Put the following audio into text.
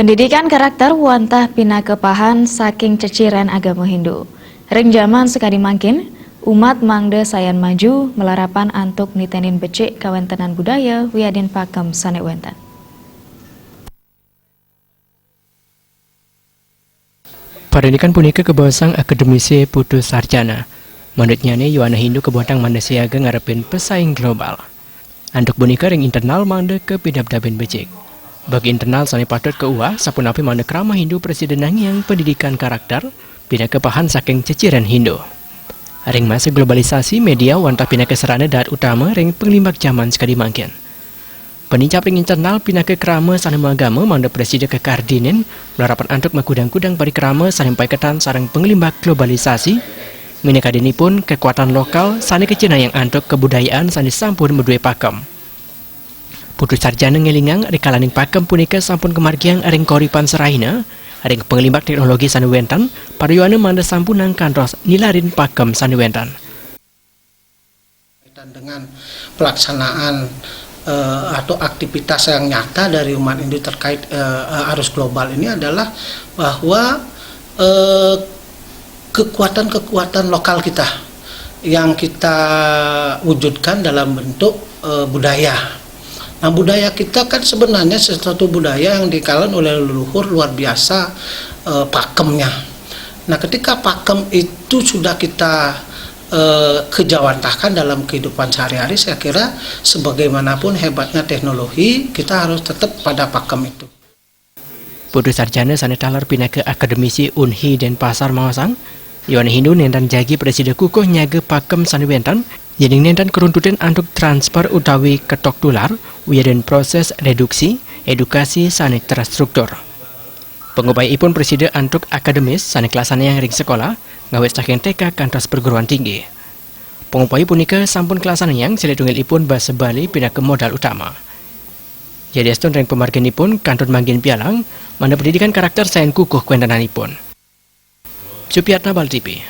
Pendidikan karakter wantah pinakepahan saking ceciren agama Hindu. Ring zaman sekali mangkin, umat mangde sayan maju melarapan antuk nitenin becik kawentenan budaya wiadin pakem sanek wenten. Pendidikan punika kebosang akademisi putus sarjana. Menurutnya nih Yuana Hindu kebuatang manda siaga ngarepin pesaing global. Antuk punika ring internal manda ke pidab-dabin becik. Bagi internal sani patut ke uah sapun api manda krama Hindu presiden yang pendidikan karakter pina kepahan saking ceciren Hindu. Ring masa globalisasi media wantah pina keserana daat utama ring penglimbak zaman sekali mangkin. Penincap ring internal pina ke krama sanema agama manda presiden ke kardinen melarapan antuk makudang-kudang bari krama sampai ketan sarang penglimbak globalisasi. Minakadini pun kekuatan lokal sani kecina yang antuk kebudayaan sani sampun medue pakem. Putus sarjana ngelingang rekalaning pakem punika sampun kemargiang ring koripan serahina, ring penglimbak teknologi sani wentan, pariyuana manda sampunang kantos nilarin pakem sani wentan. Dengan pelaksanaan atau aktivitas yang nyata dari umat Hindu terkait arus global ini adalah bahwa kekuatan-kekuatan lokal kita yang kita wujudkan dalam bentuk budaya. Nah, budaya kita kan sebenarnya sesuatu budaya yang dikalan oleh leluhur luar biasa pakemnya. Nah, ketika pakem itu sudah kita kejawantahkan dalam kehidupan sehari-hari, saya kira sebagaimanapun hebatnya teknologi, kita harus tetap pada pakem itu. Putus sarjana sani talar pindah ke akademisi Unhi dan Pasar Mawasang, Yuana Hindu nendan jagi presiden kukuh nyaga pakem sani wentan, jadi nendan keruntutan antuk transfer utawi ketok tular, wiadan proses reduksi, edukasi sani terstruktur. Pengupayaipun presiden antuk akademis sani kelasana yang ring sekolah, ngawet saking TK kantos perguruan tinggi. Pengupaya punika sampun kelasana yang selitungilipun bahasa Bali pindah ke modal utama. Jadi astun ring pemargenipun kantun manggin pialang, mana pendidikan karakter sayan kukuh kuentananipun. Supiatna Bal TV.